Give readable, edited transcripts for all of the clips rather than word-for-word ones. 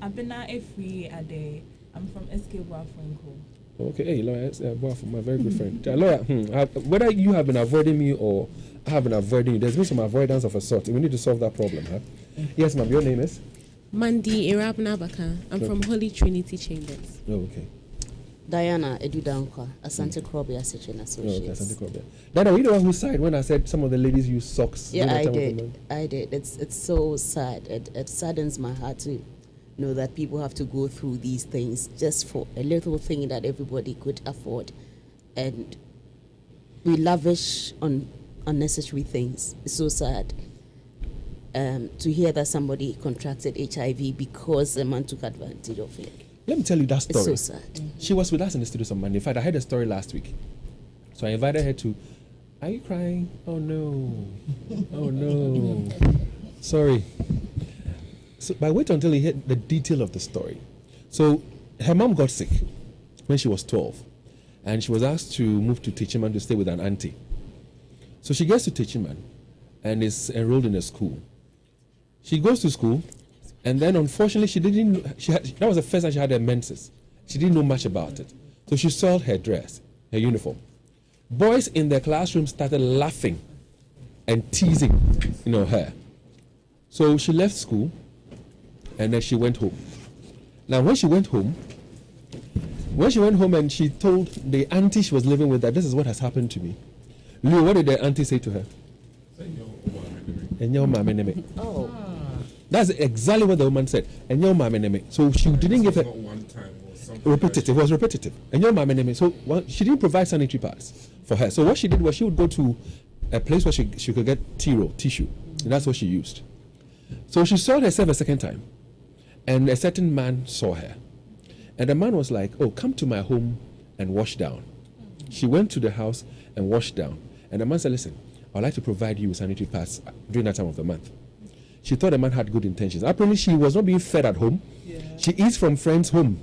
I've been at free a day. I'm from SK Boafenko. Okay, hey, lawyer, my very good friend. Lawyer, whether you have been avoiding me or I have been avoiding you, there's been some avoidance of a sort. We need to solve that problem, huh? Yes, ma'am. Your name is? Mandi Irabnabaka. I'm from Holy Trinity Chambers. Oh, okay. Diana Edudankwa, Asante Krobi Association Associates. Oh, okay, Asante Krobi. Diana, were you the one who sighed when I said some of the ladies use socks? Yeah, I did. It's so sad. It saddens my heart to know that people have to go through these things just for a little thing that everybody could afford. And we lavish on unnecessary things. It's so sad. To hear that somebody contracted HIV because a man took advantage of it. Let me tell you that story. It's so sad. She was with us in the studio on Monday. In fact, I heard a story last week. So I invited her to, are you crying? Oh no. Oh no. Sorry. So, but wait until you hear the detail of the story. So her mom got sick when she was 12. And she was asked to move to Techiman to stay with an auntie. So she gets to Techiman and is enrolled in a school. She goes to school. And then, unfortunately, that was the first time she had her menses. She didn't know much about it. So she soiled her dress, her uniform. Boys in the classroom started laughing and teasing, her. So she left school, and then she went home. Now, when she went home and she told the auntie she was living with that this is what has happened to me. Lou, what did the auntie say to her? Oh. That's exactly what the woman said. And your mama name. So she didn't give her one time or something. repetitive. It was repetitive. And your mama name. So she didn't provide sanitary pads for her. So what she did was she would go to a place where she could get tissue. And that's what she used. So she saw herself a second time. And a certain man saw her. And the man was like, oh, come to my home and wash down. She went to the house and washed down. And the man said, listen, I'd like to provide you with sanitary pads during that time of the month. She thought the man had good intentions. Apparently, she was not being fed at home. Yeah. She eats from friends' home.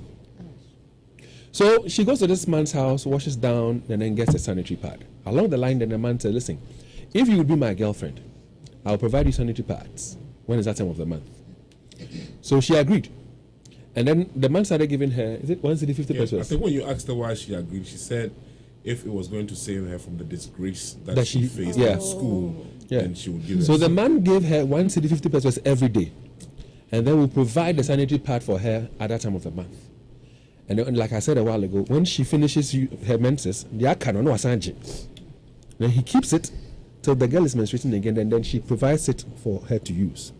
So she goes to this man's house, washes down, and then gets a sanitary pad. Along the line, then the man said, listen, if you would be my girlfriend, I'll provide you sanitary pads when it's that time of the month. So she agreed. And then the man started giving her, is it 150 pesos? I think when you asked her why she agreed, she said if it was going to save her from the disgrace that she faced at school, then she would give her. So the man gave her 150 pesos every day. And then we provide the sanitary pad for her at that time of the month. And then, like I said a while ago, when she finishes her menses, then he keeps it till the girl is menstruating again, and then she provides it for her to use.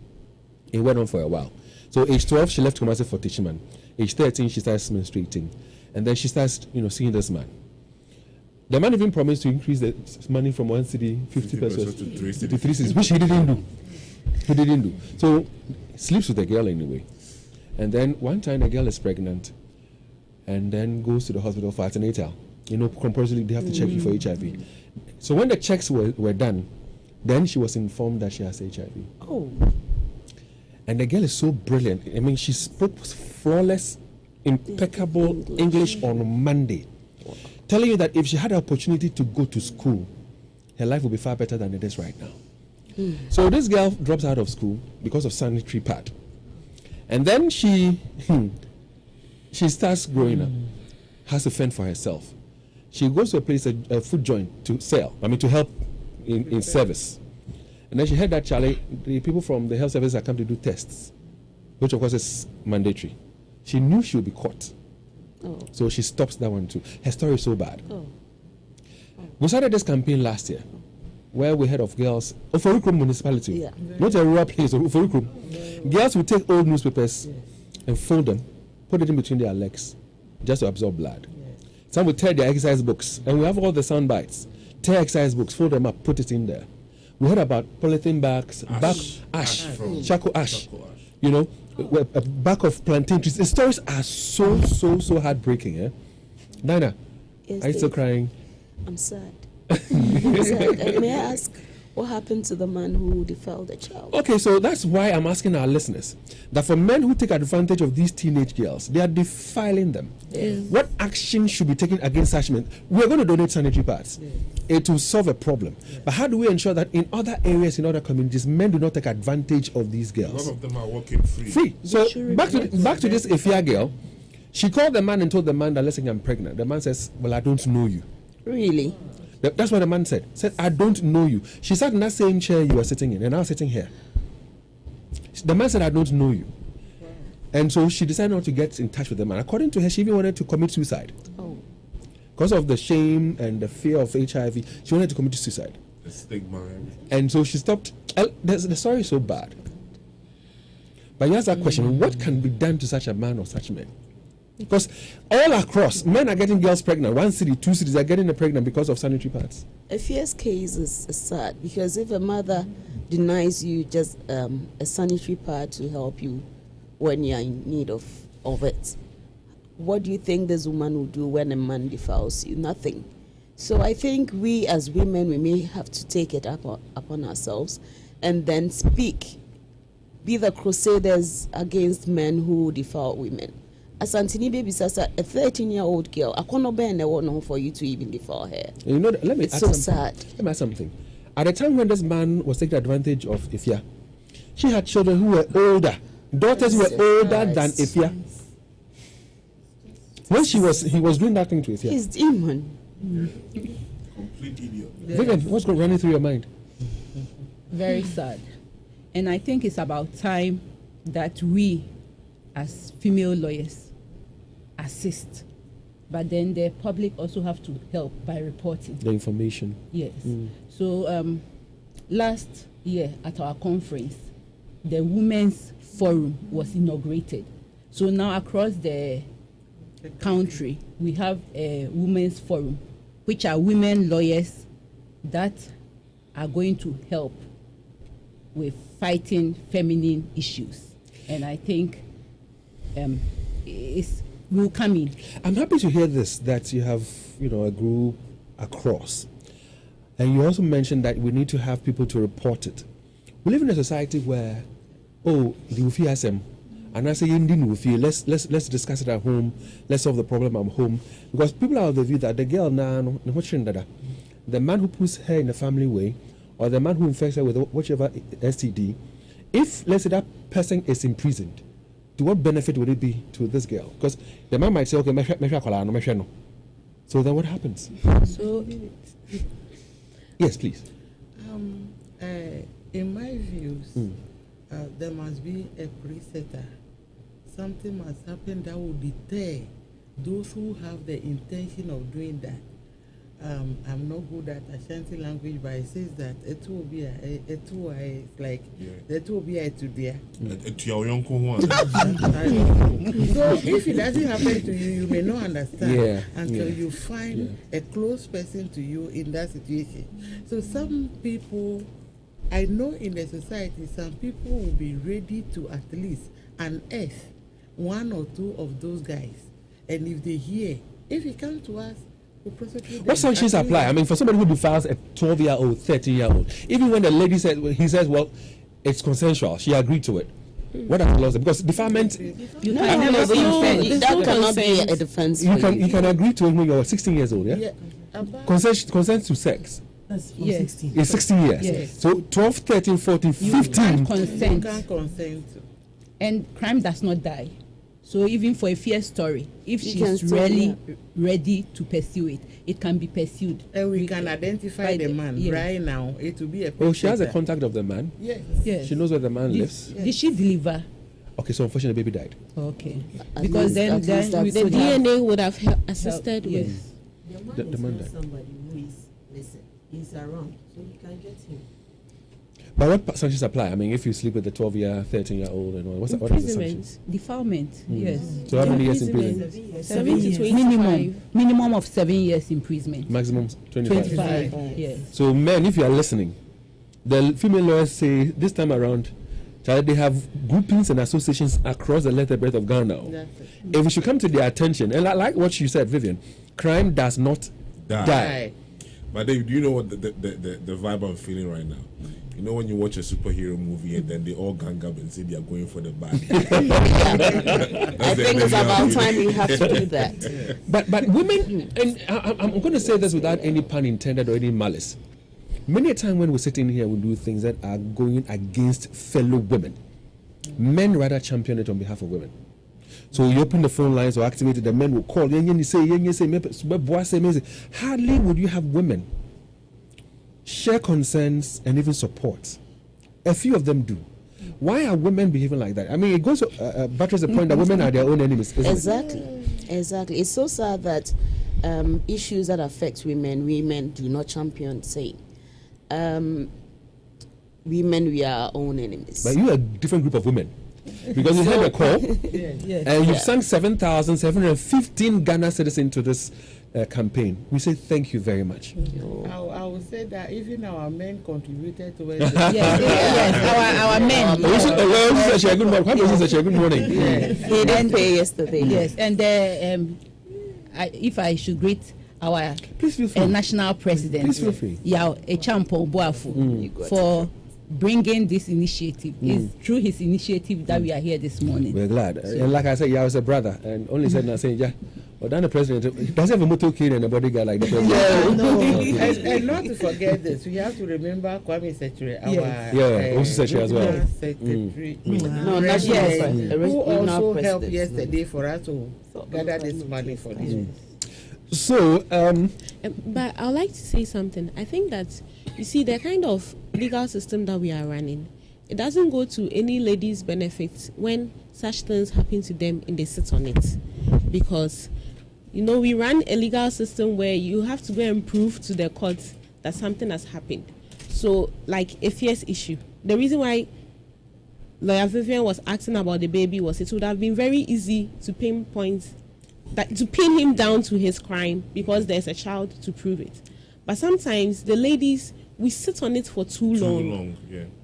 It went on for a while. So age 12, she left Kumasi for Techiman. Age 13, she starts menstruating. And then she starts, seeing this man. The man even promised to increase the money from 1 cedi, 50 pesos to 3 cedis, which he didn't do. He didn't do. So sleeps with the girl anyway. And then one time the girl is pregnant and then goes to the hospital for antenatal. Compulsorily they have to check you for HIV. So when the checks were done, then she was informed that she has HIV. Oh. And the girl is so brilliant. I mean, she spoke flawless, impeccable English on Monday. Telling you that if she had the opportunity to go to school, her life would be far better than it is right now. So this girl drops out of school because of sanitary pad. And then she starts growing up, has to fend for herself. She goes to a place, a food joint to help in service. And then she heard that the people from the health service have come to do tests, which of course is mandatory. She knew she would be caught. Oh. So she stops that one too. Her story is so bad. We started this campaign last year where we heard of girls, Oforikrum municipality, not a rural place, Oforikrum. Girls would take old newspapers and fold them, put it in between their legs just to absorb blood. Some would tear their exercise books, and we have all the sound bites. Tear exercise books, fold them up, put it in there. We heard about polythene bags, charcoal ash. A back of plantain trees. The stories are so heartbreaking. Eh? Nana, Yes, are you still crying? I'm sad. I'm sad. May I ask, What happened to the man who defiled the child? Okay, so that's why I'm asking our listeners that for men who take advantage of these teenage girls, they are defiling them. Yes. What action should be taken against such men? We're going to donate sanitary pads. It will solve a problem. But how do we ensure that in other areas, in other communities, men do not take advantage of these girls? A lot of them are working free. So back to this Ifya girl. She called the man and told the man that, listen, I'm pregnant. The man says, well, I don't know you. Really? That's what the man said. Said, I don't know you. She sat in that same chair you were sitting in, and I was sitting here. The man said, I don't know you. Wow. And so she decided not to get in touch with the man. According to her, she even wanted to commit suicide. Oh. Because of the shame and the fear of HIV, she wanted to commit suicide. The stigma. And so she stopped. The story is so bad. But you ask that question, what can be done to such a man or such men? Because all across, men are getting girls pregnant. 1 city, 2 cities are getting them pregnant because of sanitary pads. A fierce case is sad because if a mother denies you just a sanitary pad to help you when you're in need of it, what do you think this woman will do when a man defiles you? Nothing. So I think we as women, we may have to take it upon ourselves and then speak, be the crusaders against men who defile women. As Antony baby says, a 13-year-old girl, I cannot bear no for you to even defile her. You know, it's so sad. Let me add something. At the time when this man was taking advantage of Ifya, she had children who were older, daughters who were older than Ifya. When he was doing that thing to Ifya. He's demon. Complete idiot. Vivian, what's running through your mind? Very sad. And I think it's about time that we, as female lawyers, assist. But then the public also have to help by reporting. The information. Yes. So last year at our conference, the Women's Forum was inaugurated. So now across the country, we have a Women's Forum, which are women lawyers that are going to help with fighting feminine issues. And I think will come in. I'm happy to hear this, that you have, a group across. And you also mentioned that we need to have people to report it. We live in a society where, the Ufi has them. And I say, let's discuss it at home. Let's solve the problem at home. Because people are of the view that the girl now, the man who puts her in a family way, or the man who infects her with whichever STD, if, let's say, that person is imprisoned, to what benefit would it be to this girl? Because the man might say, okay, no. So then what happens? So, yes, please. In my views, there must be a pre-setter. Something must happen that will deter those who have the intention of doing that. I'm not good at Ashanti language, but it says that it will be like it will be to there. So if it doesn't happen to you, you may not understand until you find a close person to you in that situation. So some people, I know in the society, some people will be ready to at least unearth one or two of those guys, and if they hear, if he comes to us. What sanctions apply? I mean, for somebody who defiles a 12-year-old, 13-year-old, even when the lady says, well, it's consensual, she agreed to it. What are the laws? Because defilement, that cannot be a defense. You can agree to it when you're 16 years old, yeah? Consent to sex. Yes. It's 16 years. Yes. So 12, 13, 14, 15. You can't consent. And crime does not die. So even for a fair story, if she's really ready to pursue it, it can be pursued. And we can identify the man right now. It will be a. Oh, she has a contact of the man. Yes. She knows where the man lives. Did she deliver? Okay, so unfortunately, the baby died. Okay. Because then the DNA would have assisted with. Yes. The man died. Somebody who is around, so you can get him. But what sanctions apply? I mean, if you sleep with a 12-year, 13-year-old and all, what is the sanctions? Defilement, yes. So how many years imprisonment? 7 to 25. Minimum of 7 years imprisonment. Maximum 25. Yes. So men, if you are listening, the female lawyers say this time around, they have groupings and associations across the length and breadth of Ghana. If it should come to their attention, and I like what you said, Vivian, crime does not die. But Dave, do you know what the vibe I'm feeling right now? You know when you watch a superhero movie and then they all gang up and say they are going for the bad. I think it's about time you have to do that. Yeah. But women, and I'm going to say this without any pun intended or any malice. Many a time when we sit in here, we do things that are going against fellow women. Men rather champion it on behalf of women. So you open the phone lines or activate it, the men will call. Hardly would you have women share concerns and even support. A few of them do. Why are women behaving like that? I mean, it goes to buttress the point that women are their own enemies. Exactly. It's so sad that issues that affect women do not champion, say, women, we are our own enemies. But you are a different group of women. Because you had a call, and you've sent 7,715 Ghana citizens to this campaign. We say thank you very much. I would say that even our men contributed to it. Our men. Good morning. He didn't pay yesterday. Yes, and if I should greet our national president, please feel free. Echampo Boafu, for bringing this initiative. It's through his initiative that we are here this morning. We're glad. And like I said, I was a brother, and only said and saying, but then the president doesn't have a motor kid and a bodyguard like the president. No. And not to forget this, we have to remember Kwame Secretary, also Secretary as well. Secretary. Who also helped yesterday for us to gather this money for this. So, but I would like to say something. I think that, you see, the kind of legal system that we are running, it doesn't go to any lady's benefit when such things happen to them and they sit on it. Because, we run a legal system where you have to go and prove to the court that something has happened. So, like a fierce issue. The reason why Lawyer Vivian was asking about the baby was it would have been very easy to pinpoint to pin him down to his crime because there's a child to prove it. But sometimes the ladies, we sit on it for too long.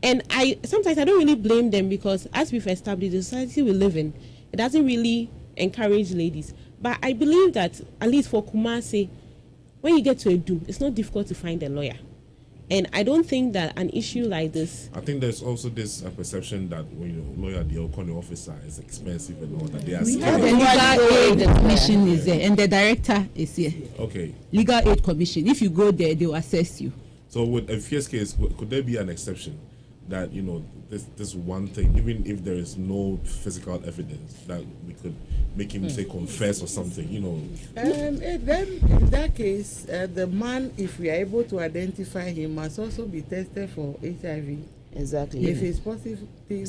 And sometimes I don't really blame them because as we've established the society we live in, it doesn't really encourage ladies. But I believe that at least for Kumasi, when you get to a doom, it's not difficult to find a lawyer. And I don't think that an issue like this. I think there's also this perception that lawyer, the Okoni officer, is expensive and all that. They are scared. The legal aid commission is there, and the director is here. Okay. Legal aid commission. If you go there, they will assess you. So, with a fierce case, could there be an exception that this one thing, even if there is no physical evidence, that we could make him say confess or something, Then in that case, the man, if we are able to identify him, must also be tested for HIV. Exactly. If it's positive,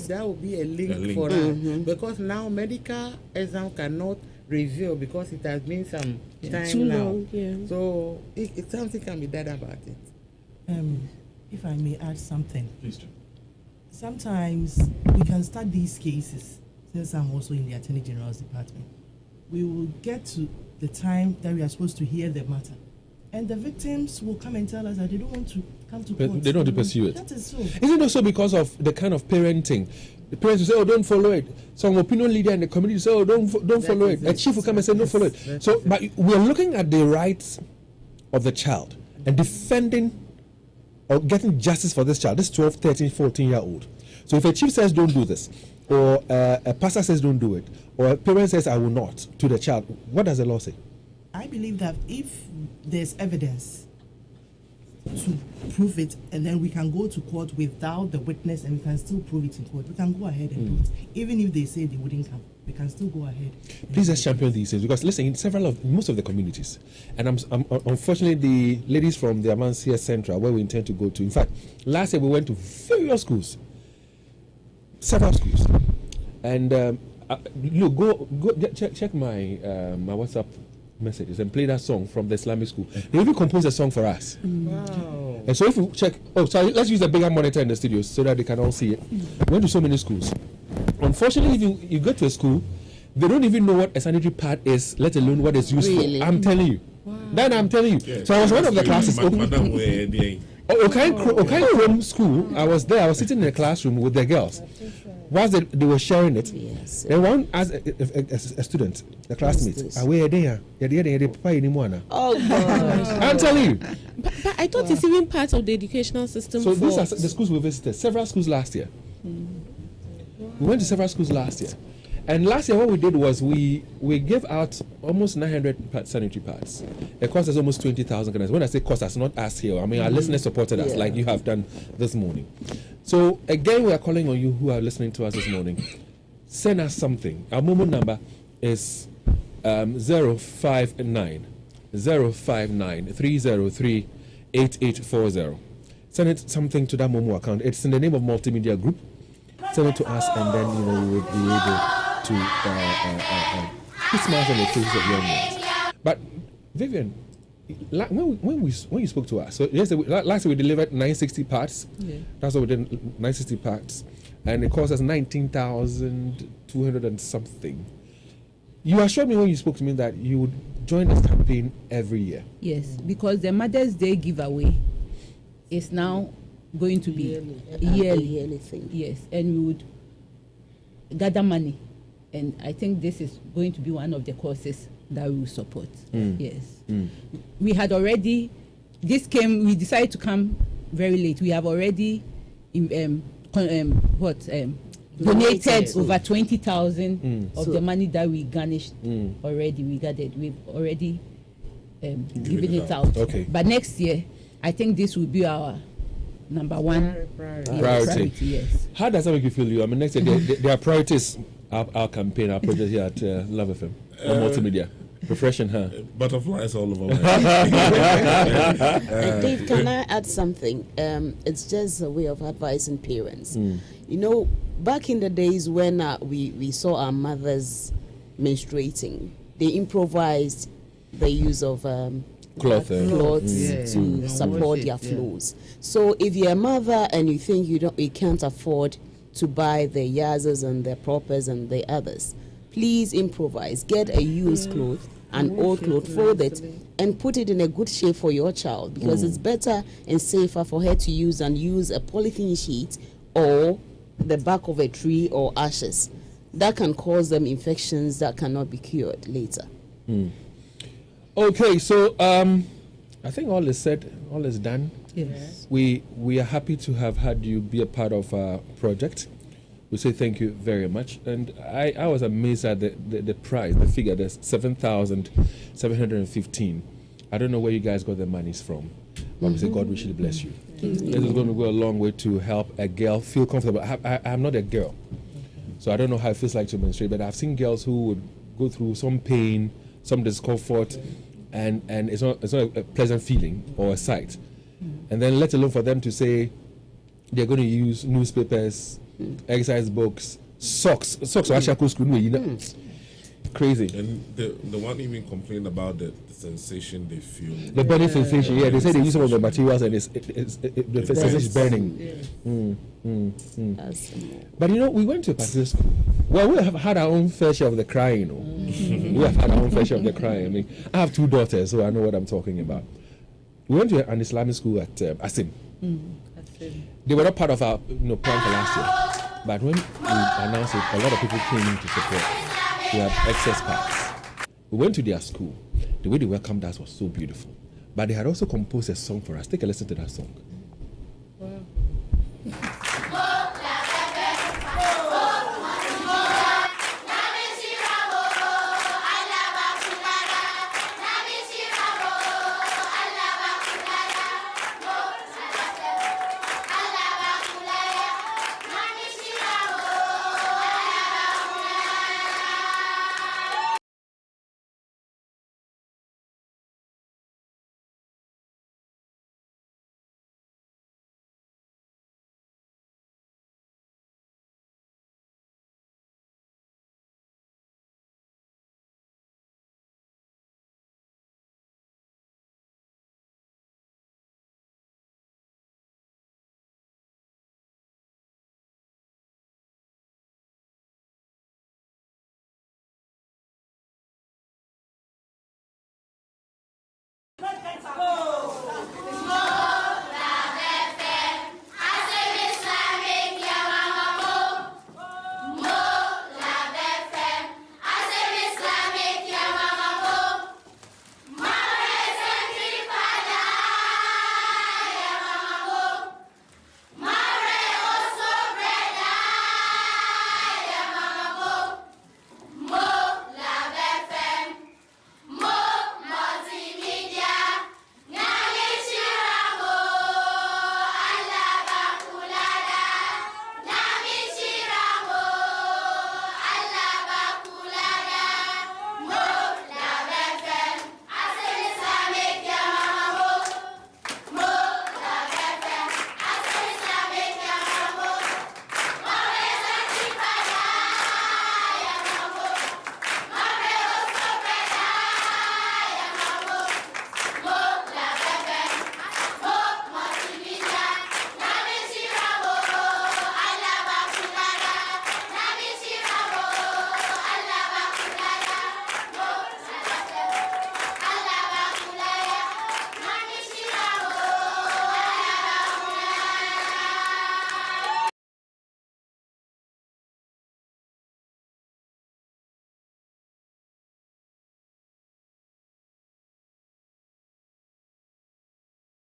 that will be a link for us. Because now medical exam cannot reveal because it has been some time too now. Long, yeah. So something can be done about it. If I may add something. Please do. Sometimes we can start these cases, since I'm also in the Attorney General's department. We will get to the time that we are supposed to hear the matter. And the victims will come and tell us that they don't want to come to court. They don't want to pursue it. That is so. Is it also because of the kind of parenting? The parents will say, don't follow it. Some opinion leader in the community will say, don't follow it. A chief will come and say, don't follow it. So, but we're looking at the rights of the child and defending or getting justice for this child, this 12, 13, 14-year-old. So if a chief says don't do this, or a pastor says don't do it, or a parent says I will not to the child, what does the law say? I believe that if there's evidence to prove it, and then we can go to court without the witness and we can still prove it in court, we can go ahead and do it. Even if they say they wouldn't come, we can still go ahead. Please let's champion these things, because listen, in most of the communities, and I'm unfortunately the ladies from the Amansia Central, where we intend to go to, in fact, last year we went to various schools, several schools, and look, go check my my WhatsApp messages and play that song from the Islamic school. They even composed a song for us. Wow. And so if you check, sorry, let's use a bigger monitor in the studio so that they can all see it. We went to so many schools. Unfortunately, if you go to a school, they don't even know what a sanitary pad is, let alone what it's used for. I'm telling you. Wow. Then I'm telling you. Yeah, so I was one of the classes. Okay, Chrome school. I was there. I was sitting in a classroom with the girls. Whilst they were sharing it, yes. And one as a student, a classmate, Yes, are we there? Oh gosh. I'm telling you. But I thought it's even part of the educational system. So these are the schools we visited. Several schools last year. We went to several schools last year. And last year, what we did was we gave out almost 900 sanitary pads. It cost us almost 20,000 Ghanaians. When I say cost us, not us here. I mean, our listeners supported us, like you have done this morning. So again, we are calling on you who are listening to us this morning. Send us something. Our Momo number is 059 303 8840. Send it something to that Momo account. It's in the name of Multimedia Group. Send it to us, and then we will be able to put smiles on the faces of young ones. But Vivian, when you spoke to us, so last year we delivered 960 parts. Yeah. That's what we did, 960 parts, and it cost us 19,200 and something. You assured me when you spoke to me that you would join this campaign every year. Yes, because the Mother's Day giveaway is now going to be yearly thing. Yes, and we would gather money, and I think this is going to be one of the causes that we will support. Yes, we had already. We decided to come very late. We have already donated over 20,000 of the money that we garnished already. We gathered. We've already given it out. Okay. But next year, I think this will be our number one priority. Yes. How does that make you feel? I mean, next year there are priorities. Our campaign, our project here at Love FM, multimedia, refreshing her. Butterflies all over. Dave, can I add something? It's just a way of advising parents. You know, back in the days when we saw our mothers menstruating, they improvised the use of cloths to support their flows. So if you're a mother and you think you can't afford to buy the yazas and the proppers and the others, please improvise. Get a used cloth, an old cloth, fold it and put it in a good shape for your child, because it's better and safer for her to use and use a polythene sheet or the bark of a tree or ashes. That can cause them infections that cannot be cured later. Okay, so I think all is said, all is done. Yes. We are happy to have had you be a part of our project. We say thank you very much. And I was amazed at the price, the figure, the 7,715. I don't know where you guys got the monies from. But we say God richly bless you. This is going to go a long way to help a girl feel comfortable. I'm not a girl, so I don't know how it feels like to menstruate, but I've seen girls who would go through some pain, some discomfort, and it's not a pleasant feeling or a sight. And then let alone for them to say they're going to use newspapers, exercise books, socks. Crazy. And the one even complained about the sensation they feel. The burning sensation, they say they use some of the materials and the sensation is burning. But we went to a particular school. Well, we have had our own fair share of the crying, We have had our own fair share of the crying. I mean, I have 2 daughters, so I know what I'm talking about. We went to an Islamic school at Asim. They were not part of our plan for last year. But when we announced it, a lot of people came in to support. We had excess parts. We went to their school. The way they welcomed us was so beautiful. But they had also composed a song for us. Take a listen to that song. Wow.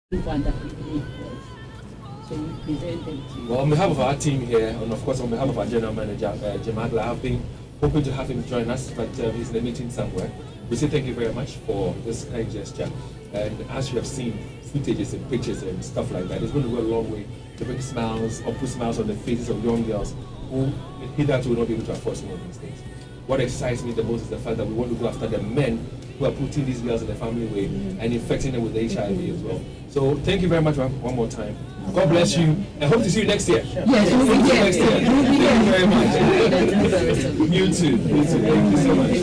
people underprivileged boys. So we present them to you. Well, on behalf of our team here, and of course on behalf of our general manager, Jim Agla, I've been hoping to have him join us, but he's in a meeting somewhere. We say thank you very much for this kind gesture. And as you have seen, footages and pictures and stuff like that, it's going to go a long way to bring smiles or put smiles on the faces of young girls who hitherto will not be able to afford some of these things. What excites me the most is the fact that we want to go after the men who are putting these girls in the family way and infecting them with HIV as well. So thank you very much one more time. God bless you, and hope to see you next year. Yes, we'll be here. Next year. Thank you very much. You too. You too. Thank you so much.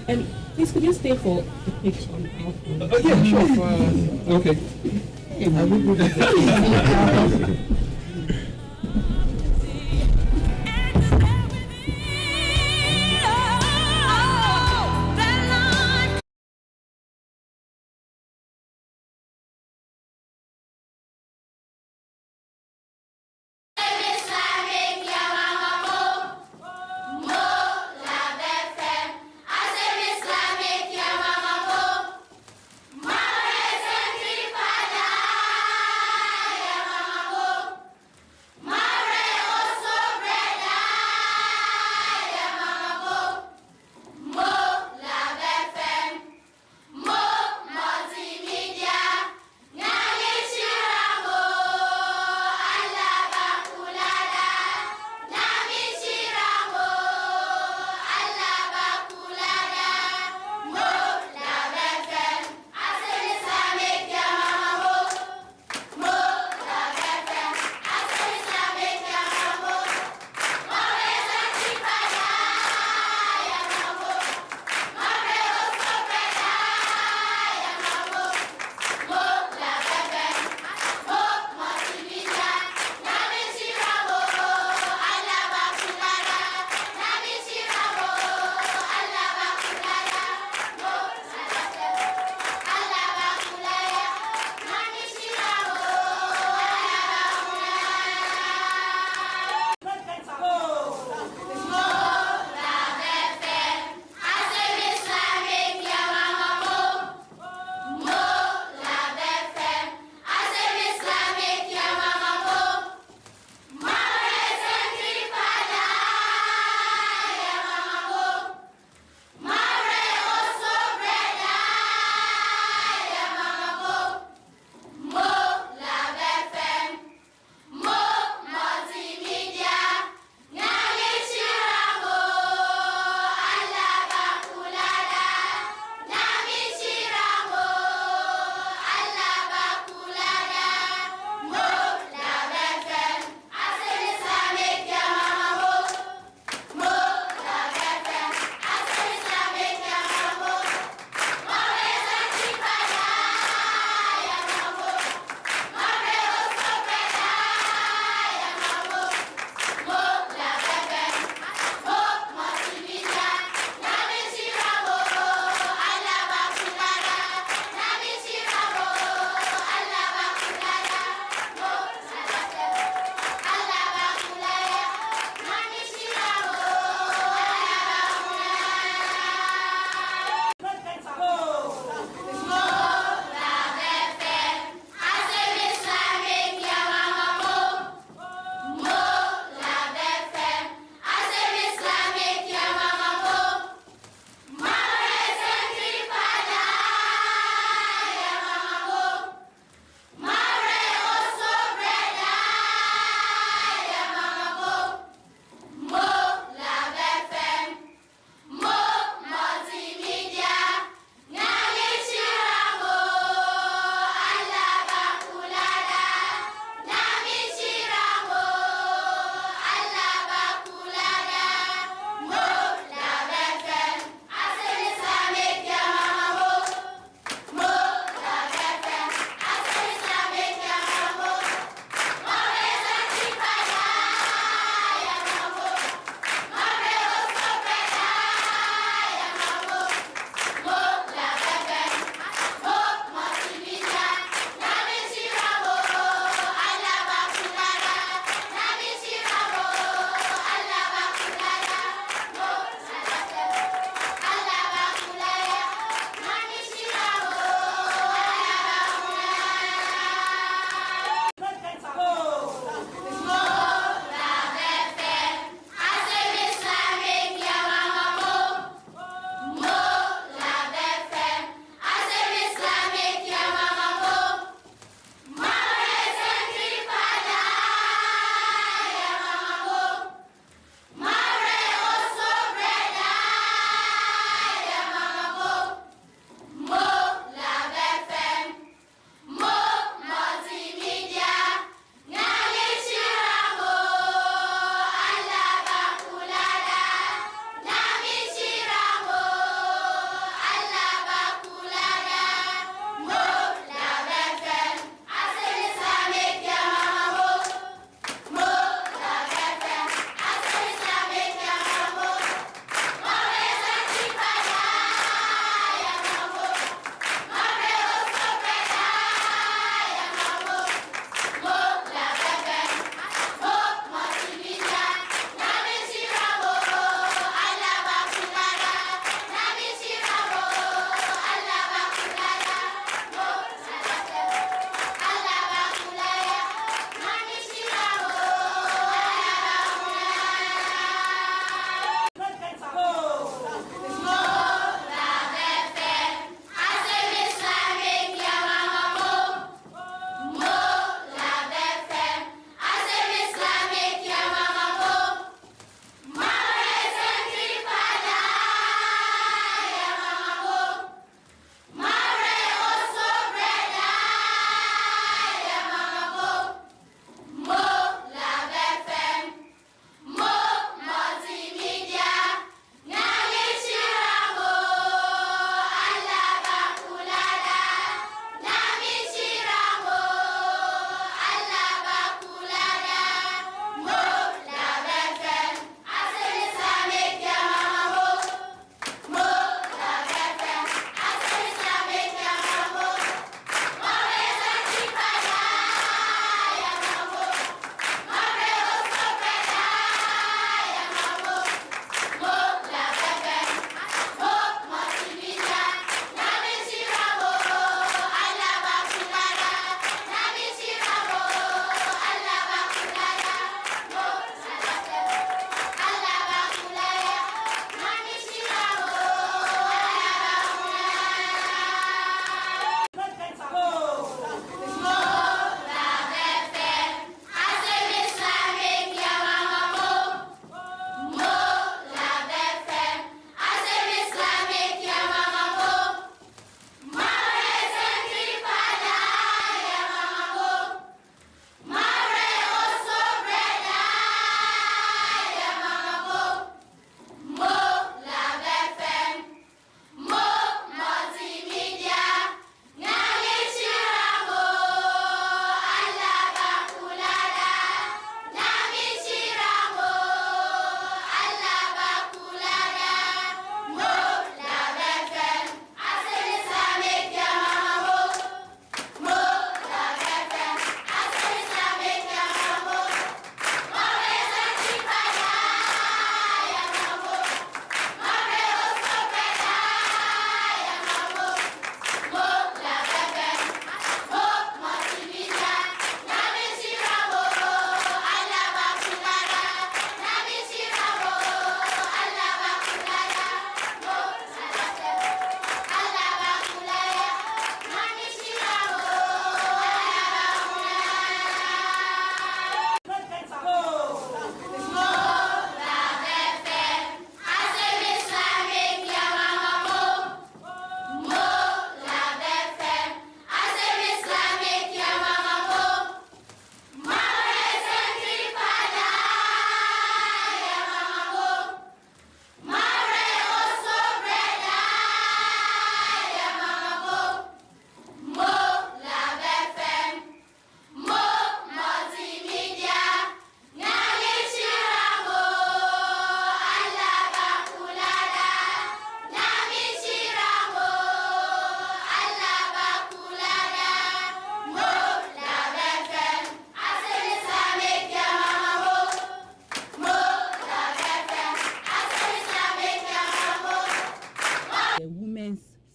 And please, could you stay for the picture? Yeah, sure. Okay.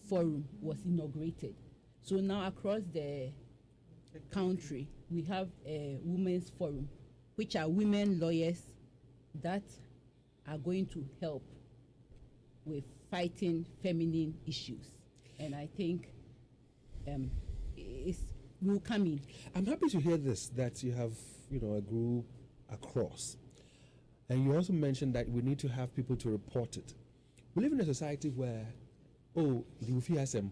forum was inaugurated. So now across the country, we have a women's forum, which are women lawyers that are going to help with fighting feminine issues. And I think it will come in. I'm happy to hear this, that you have, a group across. And you also mentioned that we need to have people to report it. We live in a society where, the Ufi has and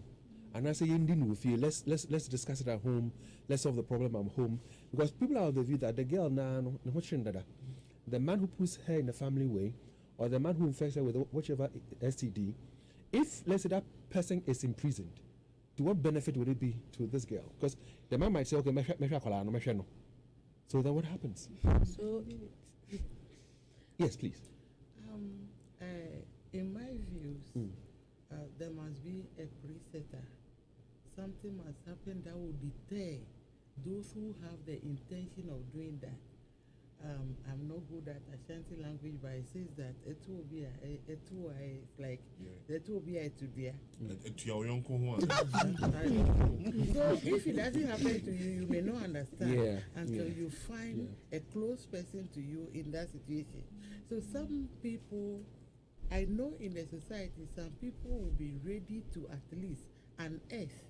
I say let's discuss it at home, let's solve the problem at home. Because people are of the view that the girl the man who puts her in the family way, or the man who infects her with whichever STD, if let's say that person is imprisoned, to what benefit would it be to this girl? Because the man might say, okay, so then what happens? So yes, please. In my views, there must be a presetter. Something must happen that will deter those who have the intention of doing that. I'm not good at Ashanti language, but it says that it will be like it will be a today. So if it doesn't happen to you, you may not understand until you find a close person to you in that situation. So some people, I know in the society, some people will be ready to at least unearth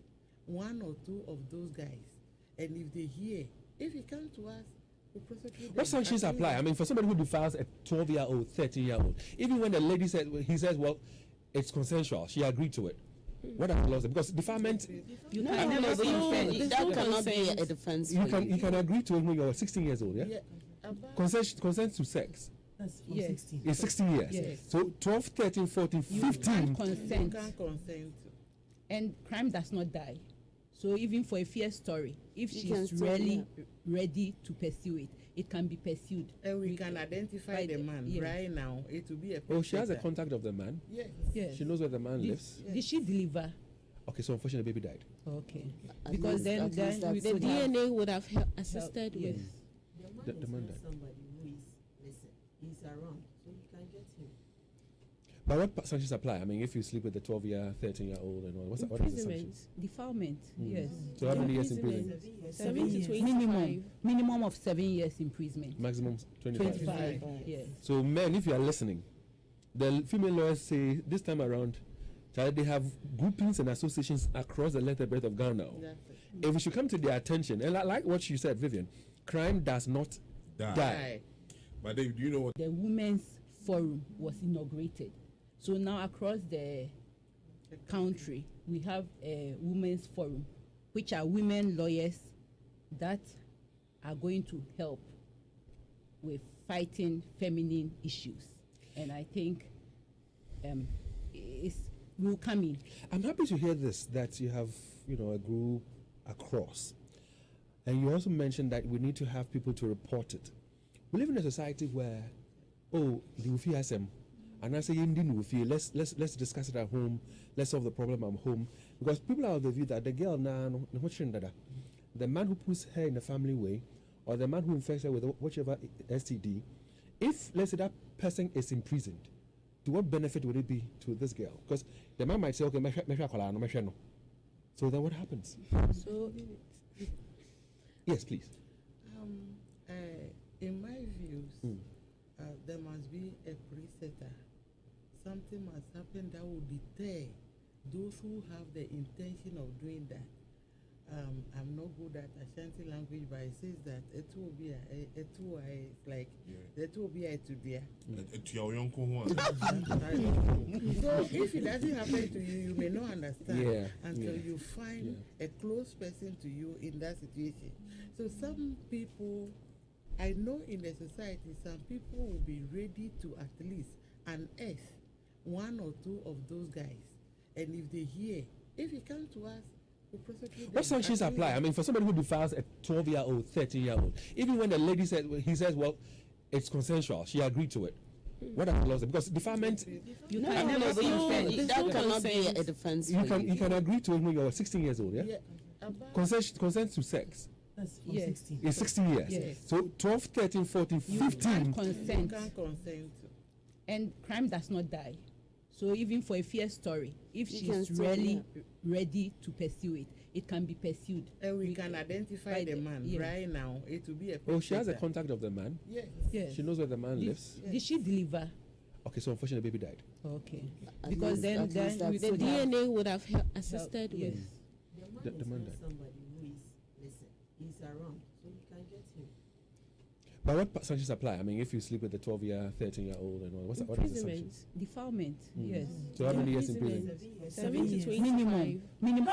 one or two of those guys, and if they hear, if he come to us. What sanctions apply? I mean, for somebody who defiles a 12-year-old, 13-year-old, even when the lady he says, well, it's consensual, she agreed to it. What are the laws? Because defilement, that cannot be a defense. You can agree to it when you're 16 years old, yeah? Consent to sex. That's from 16. It's 16 years. Yes. So 12, 13, 14, 15. You can't consent. You can't consent. And crime does not die. So even for a fair story, if she's really ready to pursue it, it can be pursued. And we can identify the man right now. It will be a Oh, she has a contact of the man? Yes. She knows where the man lives? Did she deliver? Okay, so unfortunately the baby died. Okay. Because then the DNA would have assisted with. The man died. Somebody who is, listen, he's around, so you can get him. But what sanctions apply? I mean, if you sleep with a 12-year, 13-year-old and all, what is the sanctions? Defilement, yes. So how many years in prison? 7 to 25. Minimum of 7 years imprisonment. Maximum 25. 25, yes. So men, if you are listening, the female lawyers say this time around, they have groupings and associations across the length and breadth of Ghana. If it should come to their attention, and like what you said, Vivian, crime does not die. But David, do you know what? The women's forum was inaugurated. So now across the country, we have a women's forum, which are women lawyers that are going to help with fighting feminine issues. And I think it will come in. I'm happy to hear this, that you have, a group across. And you also mentioned that we need to have people to report it. We live in a society where, the Ufi has and I say let's discuss it at home, let's solve the problem at home. Because people are of the view that the girl the man who puts her in the family way, or the man who infects her with whichever STD, if let's say that person is imprisoned, to what benefit would it be to this girl? Because the man might say, okay, so then what happens? So yes, please. In my views, there must be a presetter. Something must happen that will deter those who have the intention of doing that. I'm not good at Ashanti language, but it says that it will be like it will be a today. So if it doesn't happen to you, you may not understand until you find a close person to you in that situation. So some people, I know in the society, some people will be ready to at least unearth one or two of those guys, and if they hear, if he come to us, we'll prosecute them. What sanctions apply? I mean, for somebody who defiles a 12-year-old, 13-year-old, even when the lady he says, well, it's consensual, she agreed to it. What are the laws? Because defilement, that cannot be a defense. You can agree to it when you're 16 years old, yeah? Consent to sex. That's from 16. It's 16 years. Yes. So 12, 13, 14, 15. You can't consent. You can't consent. And crime does not die. So even for a fear story, if You can she's still, really ready to pursue it, it can be pursued. And we can identify the man yes. right now. It will be a Oh, she has a picture. contact of the man. Yes. Yes. She knows where the man lives. Did she deliver? Okay, so unfortunately, the baby died. Okay. At Because least- then at least we that's The could have DNA would have assisted yes. with. The man The is man not died. somebody who is, listen, he's around, so you can get him. But what sanctions apply? I mean, if you sleep with a 12-year, 13-year-old, and all, what are the sanctions? Imprisonment. Defilement. Yes. So how many years in prison? Imprisonment. 7 7 to years. 25. Minimum.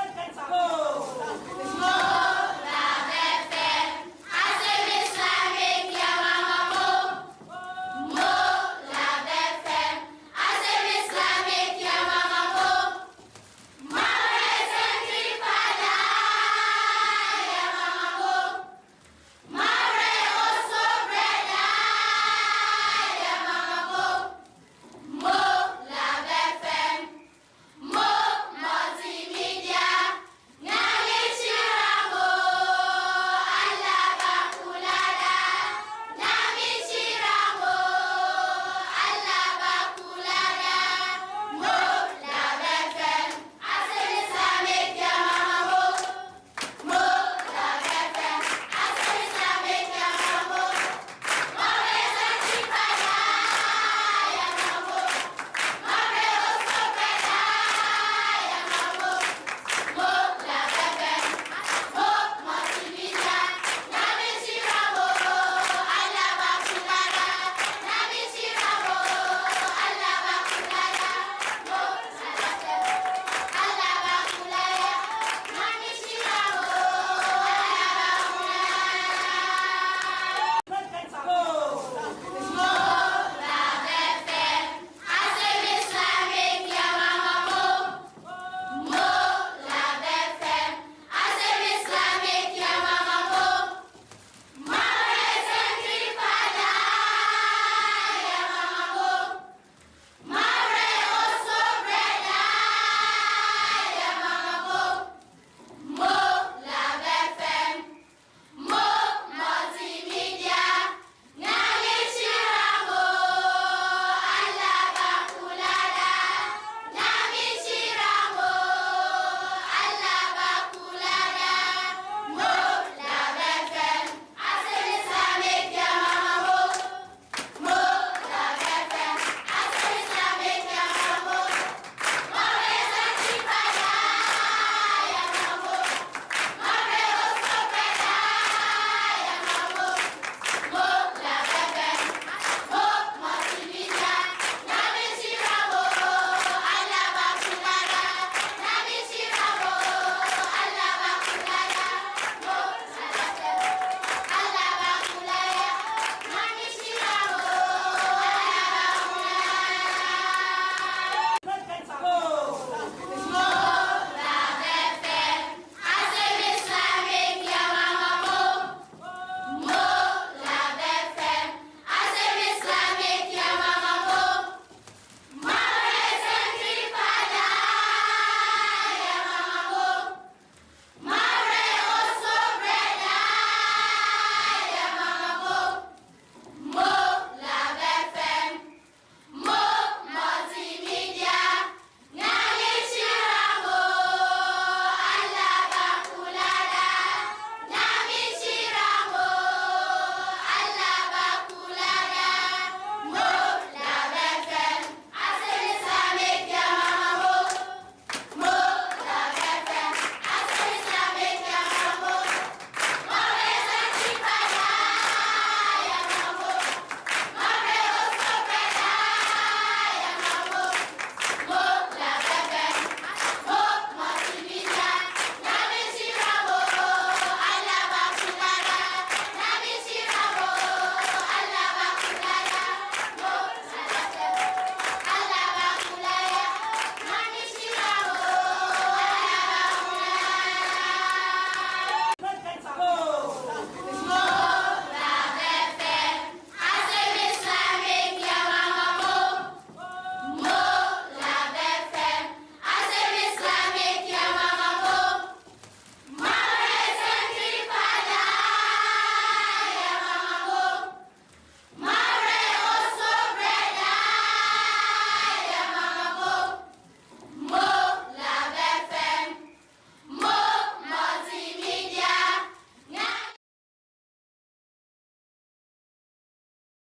Multimedia, Nani Chiramo,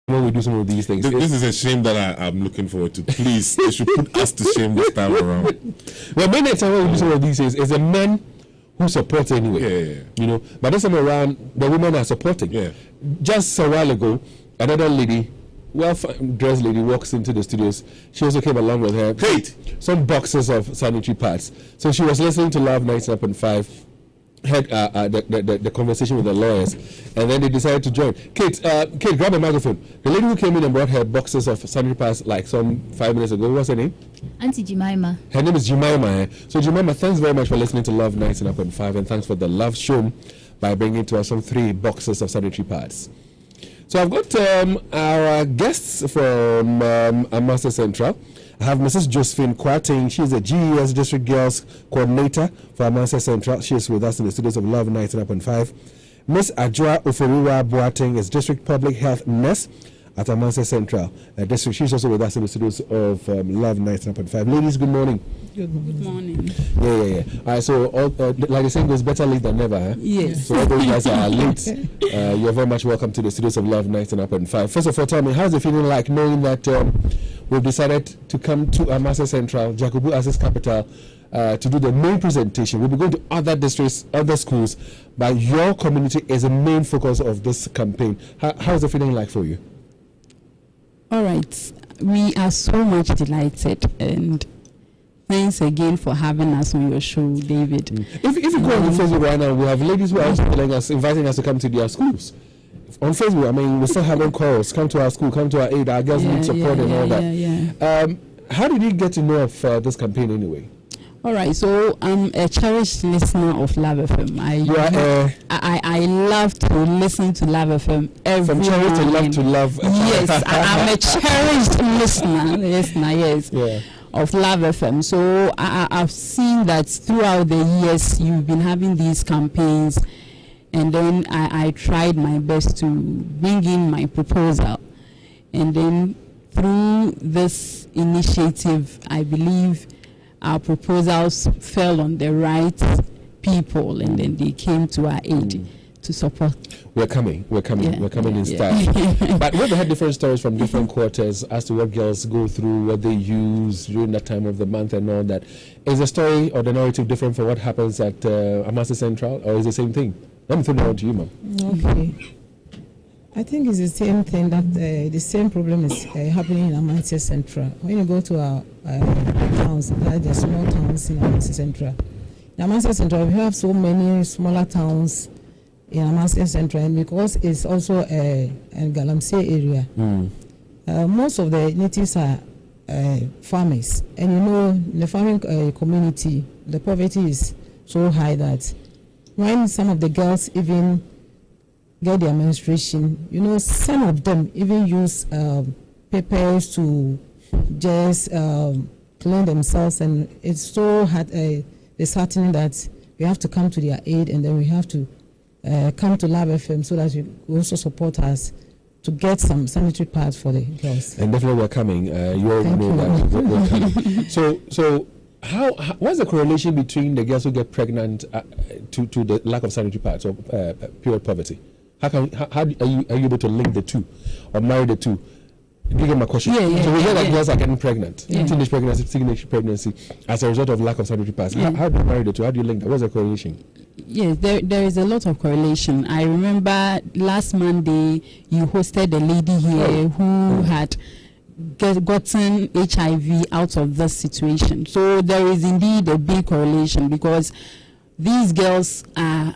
when we do some of these things. This is a shame that I'm looking forward to. Please, they should put us to shame this time around. Well, many times when we do some of these things, it's the men who support anyway. Yeah. You know, but this time around, the women are supporting. Yeah. Just a while ago, another lady, well-dressed lady, walks into the studios. She also came along with her Kate, some boxes of sanitary pads. So she was listening to Love 99.5. Had the conversation with the lawyers, and then they decided to join. Kate, grab a microphone. The lady who came in and brought her boxes of sanitary pads like some 5 minutes ago, what's her name? Auntie Jemima. Her name is Jemima. So Jemima, thanks very much for listening to Love 99.5, and thanks for the love shown by bringing to us some 3 boxes of sanitary pads. So I've got our guests from Master Central. I have Mrs. Josephine Kwarting. She's a GES District Girls Coordinator for Master Central. She is with us in the studios of Love 99.5. Miss Ajwa Oforiwa Boateng is District Public Health Nurse at Master Central District. She's also with us in the studios of Love 99.5. Ladies, good morning. Good morning. Yeah. All right, so like the saying goes, better late than never. Huh? Yes. So all those guys are late. You're very much welcome to the studios of Love 99.5. First of all, tell me, how's it feeling like knowing that we've decided to come to Master Central, Jacobu as its capital, to do the main presentation? We'll be going to other districts, other schools, but your community is the main focus of this campaign. How's it feeling like for you? All right. We are so much delighted, and thanks again for having us on your show, David. If you go on Facebook right now, we have ladies who are also telling us, inviting us to come to their schools. On Facebook, I mean, we're still having calls. Come to our school, come to our aid. Our girls need support and all that. How did you get to know of this campaign anyway? All right, so I'm a cherished listener of Love FM. I love to listen to Love FM every from cherished to love to love. Yes, I'm a cherished listener. Of Love FM. So I've seen that throughout the years you've been having these campaigns, and then I tried my best to bring in my proposal, and then through this initiative, I believe our proposals fell on the right people, and then they came to our aid to support. We're coming in style. But we've had different stories from different quarters as to what girls go through, what they use during that time of the month and all that. Is the story or the narrative different for what happens at Master Central, or is the same thing? Let me throw it on to you, ma'am. Okay. I think it's the same thing, that the same problem is happening in Amancia Central. When you go to our towns, like the small towns in Amancia Central. In Amancia Central, we have so many smaller towns in Amancia Central, and because it's also a Galamsey area, most of the natives are farmers. And you know, in the farming community, the poverty is so high that when some of the girls even get their menstruation, you know, some of them even use papers to just clean themselves, and it's so hard, disheartening that we have to come to their aid, and then we have to come to Lab FM so that you also support us to get some sanitary pads for the girls. And definitely we're coming. You already know that we're coming. So how what's the correlation between the girls who get pregnant to the lack of sanitary pads or period poverty? How are you able to link the two or marry the two? Do you get my question? So we hear that girls are getting pregnant, teenage pregnancy, as a result of lack of sanitary pads. How do you marry the two? How do you link that? What's the correlation? Yes, there is a lot of correlation. I remember last Monday you hosted a lady here who had gotten HIV out of this situation. So there is indeed a big correlation, because these girls are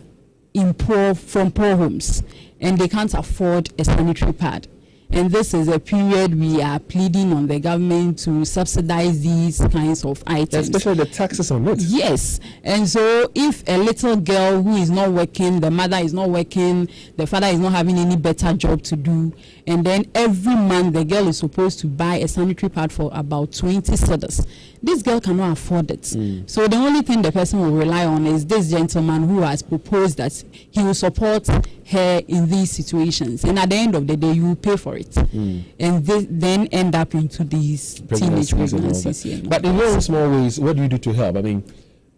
from poor homes and they can't afford a sanitary pad. And this is a period we are pleading on the government to subsidize these kinds of items. Especially the taxes on it. Yes. And so if a little girl who is not working, the mother is not working, the father is not having any better job to do, and then every month the girl is supposed to buy a sanitary pad for about 20 cedis. This girl cannot afford it. So the only thing the person will rely on is this gentleman who has proposed that he will support her in these situations. And at the end of the day, you will pay for it. And then end up into these teenage pregnancies. But in your small ways, what do you do to help? I mean,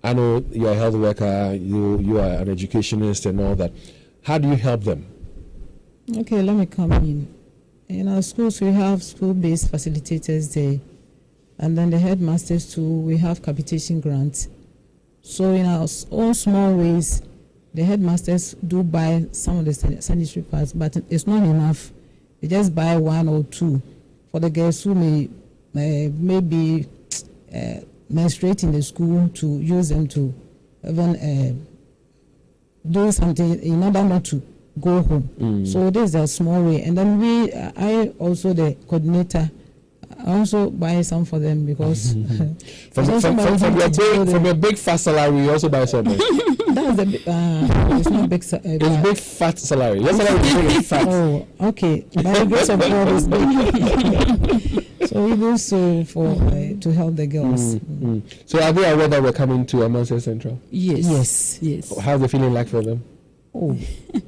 I know you're a health worker, you are an educationist and all that. How do you help them? Okay, let me come in. In our schools, we have school-based facilitators there, and then the headmasters too. We have capitation grants. So in our own small ways, the headmasters do buy some of the sanitary pads, but it's not enough. They just buy 1 or 2 for the girls who may be menstruate in the school, to use them to even do something in order not to go home. So this is a small way. And then I also, the coordinator, I also buy some for them because from your big fat salary, you also buy some. That's the it's not big. It's big fat salary. Your salary is big fat. Oh, okay. By the grace of God, it's big. So we do so for to help the girls. So are they aware that we're coming to Amancia Central? Yes. How's the feeling like for them? Oh,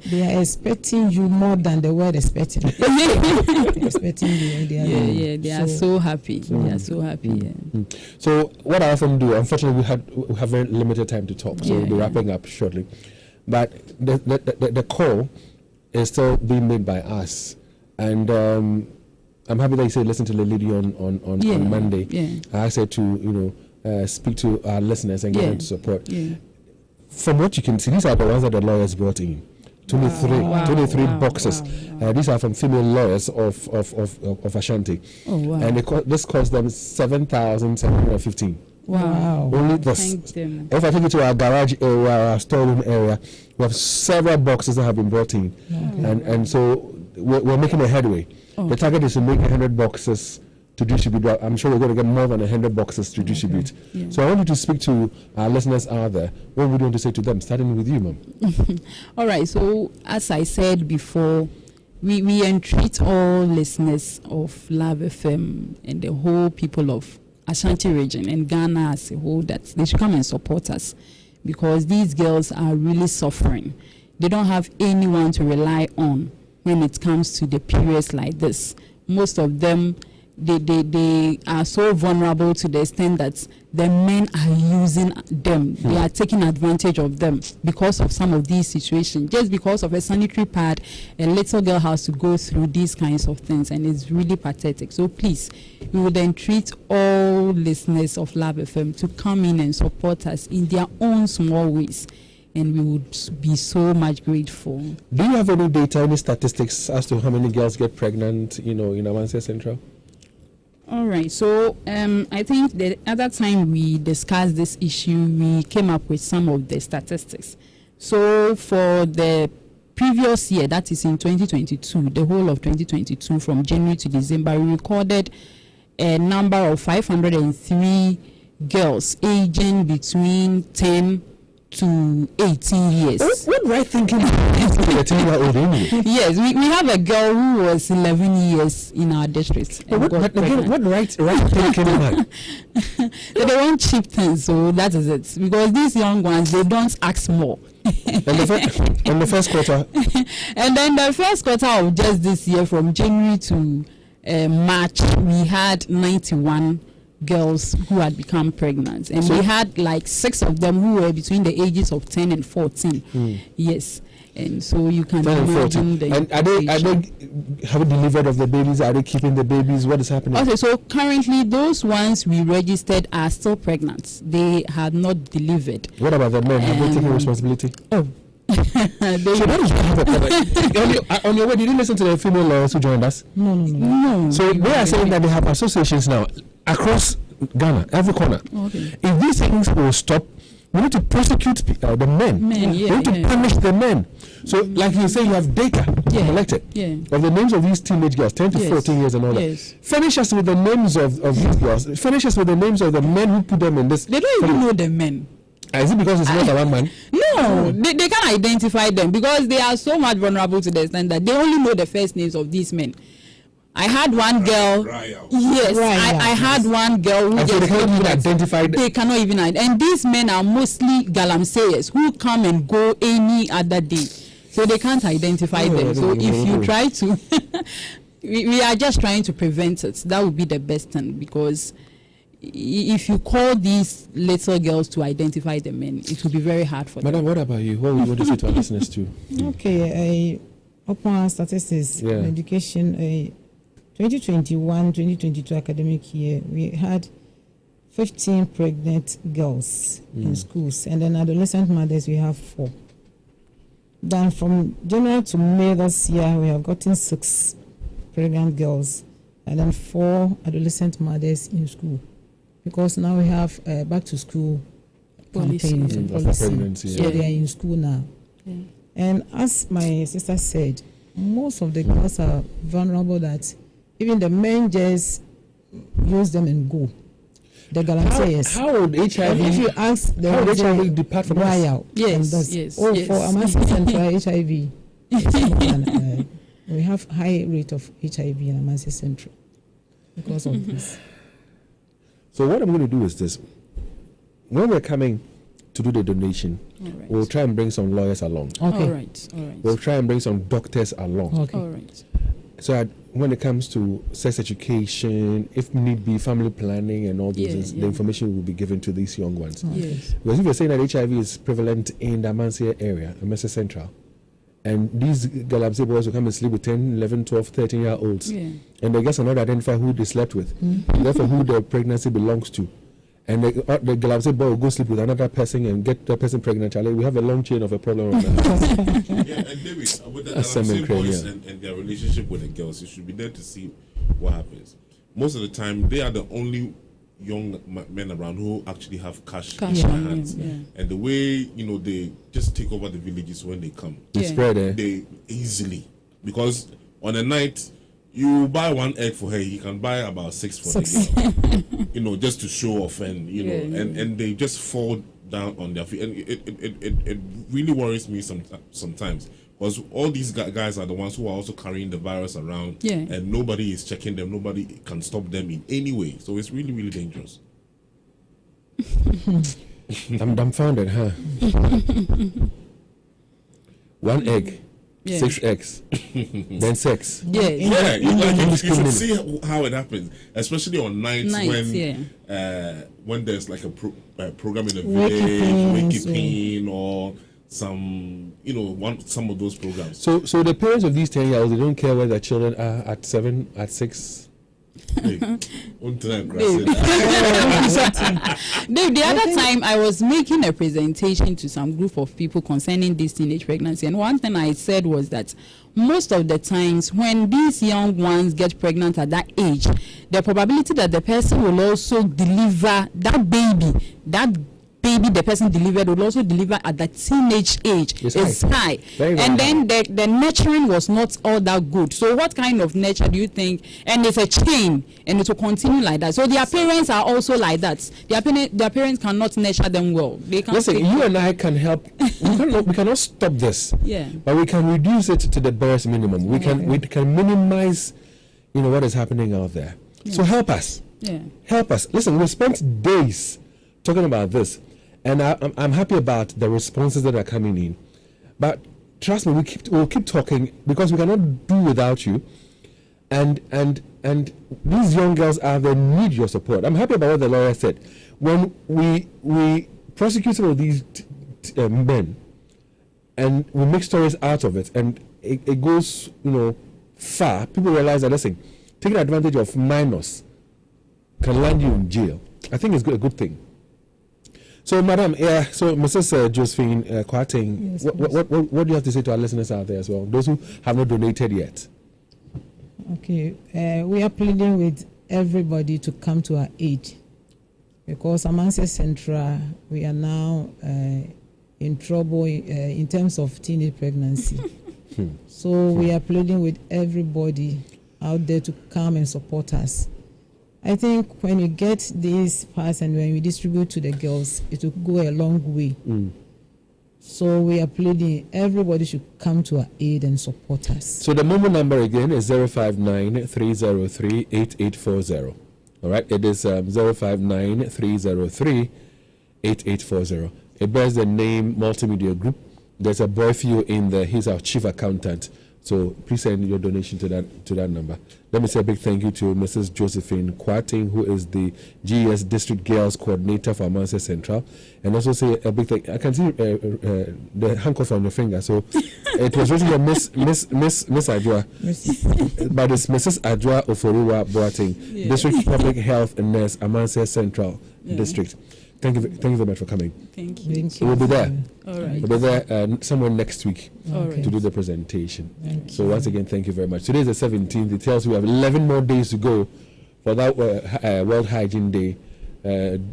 they are expecting you more than the word expecting. Expecting you. They are so happy. They are so happy. So what I often do, unfortunately, we have very limited time to talk, so we'll be wrapping up shortly. But the call is still being made by us, and I'm happy that you said listen to the lady on Monday. I asked her to speak to our listeners and get them to support. From what you can see, these are the ones that the lawyers brought in. 23 boxes. These are from female lawyers of Ashanti. And this cost them 7,715. Wow. Only this. If I take it to our garage area, our storeroom area, we have several boxes that have been brought in. And so we're making a headway. The target is to make 100 boxes to distribute. I'm sure we're going to get more than 100 boxes to distribute. So I want you to speak to our listeners out there. What would you want to say to them? Starting with you, Ma'am. All right. So as I said before, we entreat all listeners of Love FM and the whole people of Ashanti region and Ghana as a whole that they should come and support us, because these girls are really suffering. They don't have anyone to rely on when it comes to the periods like this. Most of them, they are so vulnerable to the extent that the men are using them. They are taking advantage of them because of some of these situations. Just because of a sanitary pad, a little girl has to go through these kinds of things, and it's really pathetic. So please, we would entreat all listeners of Love FM to come in and support us in their own small ways, and we would be so much grateful. Do you have any data, any statistics as to how many girls get pregnant, in Amancia Central? All right. So I think the other time we discussed this issue, we came up with some of the statistics. So for the previous year, that is in 2022, the whole of 2022, from January to December, we recorded a number of 503 girls aging between 10 to 18 years. What right thinking? Yes, we have a girl who was 11 years in our district. What right thinking am I? They want cheap things, so that is it. Because these young ones, they don't ask more. And the first quarter? And then the first quarter of just this year, from January to March, we had 91 girls who had become pregnant, and we had like 6 of them who were between the ages of 10 and 14. Yes, and so you can imagine the. And are they have delivered of the babies? Are they keeping the babies? What is happening? Okay, so currently those ones we registered are still pregnant. They had not delivered. What about the men? Have they taken responsibility? Oh. So that is what happened. On your way, did you listen to the female lawyers who joined us? No. So they are saying that they have associations now across Ghana, every corner. Okay. If these things will stop, we need to prosecute the men. We need to punish the men. So, like you say, you have data collected of the names of these teenage girls, 10 to 14 years and all that. Finish us with the names of these girls. Finish us with the names of the men who put them in this. They don't even know the men. Is it because it's not a one man? No, they can't identify them because they are so much vulnerable to the extent that they only know the first names of these men. I had one girl. Yes, I had one girl who they cannot even identify. They cannot even identify. And these men are mostly galamseyers who come and go any other day, so they can't identify them. So if you try to, we are just trying to prevent it. That would be the best thing, because if you call these little girls to identify the men, it will be very hard for them. Madam, what about you? What would you say to our listeners too? Okay, upon statistics, education, 2021-2022 academic year, we had 15 pregnant girls in schools, and then adolescent mothers we have 4. Then from January to May this year, we have gotten 6 pregnant girls and then 4 adolescent mothers in school, because now we have back to school campaigns and policy. So they are in school now. Yeah. And as my sister said, most of the girls are vulnerable that even the men just use them and go. The guarantees. How would HIV? And if you ask the HIV depart from why us? out? Yes. For Amasia Central HIV, we have high rate of HIV in Amasia Central because of this. So what I'm going to do is this: when we're coming to do the donation, we'll try and bring some lawyers along. Okay. All right. We'll try and bring some doctors along. Okay. All right. So that when it comes to sex education, if need be, family planning and all those things, the information will be given to these young ones. Yes. Because if you're saying that HIV is prevalent in the Amansia area, Amasia Central, and these Galamsey boys will come and sleep with 10, 11, 12, 13-year-olds, and they just cannot identify who they slept with, therefore who their pregnancy belongs to. And the Galamsey boy will go sleep with another person and get that person pregnant. Charlie, we have a long chain of a problem right now. And David, with the Galamsey boys and their relationship with the girls, you should be there to see what happens. Most of the time, they are the only young men around who actually have cash in their hands. And the way, they just take over the villages when they come. They spread it. They easily. Because on a night, you buy 1 egg for her, he can buy about 6 for the girl. Just to show off and and they just fall down on their feet. And it really worries me sometimes, because all these guys are the ones who are also carrying the virus around, and nobody is checking them, nobody can stop them in any way. So it's really, really dangerous. I'm dumbfounded, huh? 1 egg. 6 eggs, then sex. You should see how it happens, especially on nights when there's like a program in the village, Wakekeeping, or some some of those programs. So the parents of these 10-year-olds, they don't care where their children are at 7, at 6. Dave, the other time I was making a presentation to some group of people concerning this teenage pregnancy, and one thing I said was that most of the times when these young ones get pregnant at that age, the probability that the person will also deliver that baby the person delivered will also deliver at the teenage age is high. And then the nurturing was not all that good. So what kind of nurture do you think? And it's a chain, and it will continue like that. So their parents are also like that. Their parents cannot nurture them well. They can't. Listen, you and I can help. We cannot stop this. But we can reduce it to the barest minimum. We can minimize, what is happening out there. So help us. Help us. Listen, we spent days talking about this. And I'm happy about the responses that are coming in, but trust me, we'll keep talking, because we cannot do without you. And these young girls they need your support. I'm happy about what the lawyer said. When we prosecuted all these men, and we make stories out of it, and it goes far. People realize that, listen, taking advantage of minors can land you in jail. I think it's a good thing. So, Madam, so Mrs. Josephine Akuetteh, what do you have to say to our listeners out there as well, those who have not donated yet? Okay, we are pleading with everybody to come to our aid, because Amasia Central, we are now in trouble in terms of teenage pregnancy. So we are pleading with everybody out there to come and support us. I think when you get this pass and when we distribute to the girls, it will go a long way. So we are pleading, everybody should come to our aid and support us. So the mobile number again is 059-303-8840. All right, it is 059-303-8840. It bears the name Multimedia Group. There's a boy for you in there. He's our chief accountant. So please send your donation to that number. Let me say a big thank you to Mrs. Josephine Kwating, who is the GES District Girls Coordinator for Amansia Central, and also say a big thank. I can see the handcuff on your finger, so it was written here, Miss Adwa, but it's Mrs. Adwa Oforiwa Boating, District Public Health and Nurse, Amansia Central District. Thank you very much for coming. Thank you. We'll be there. All right. We'll be there somewhere next week to do the presentation. So once again, thank you very much. Today is the 17th. It tells we have 11 more days to go for that World Hygiene Day,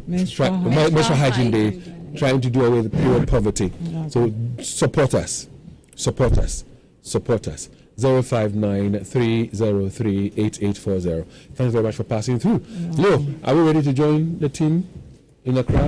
Menstrual Hygiene Day, trying to do away with period poverty. So support us. 059-303-8840. Thanks very much for passing through. Leo, are we ready to join the team in the crowd?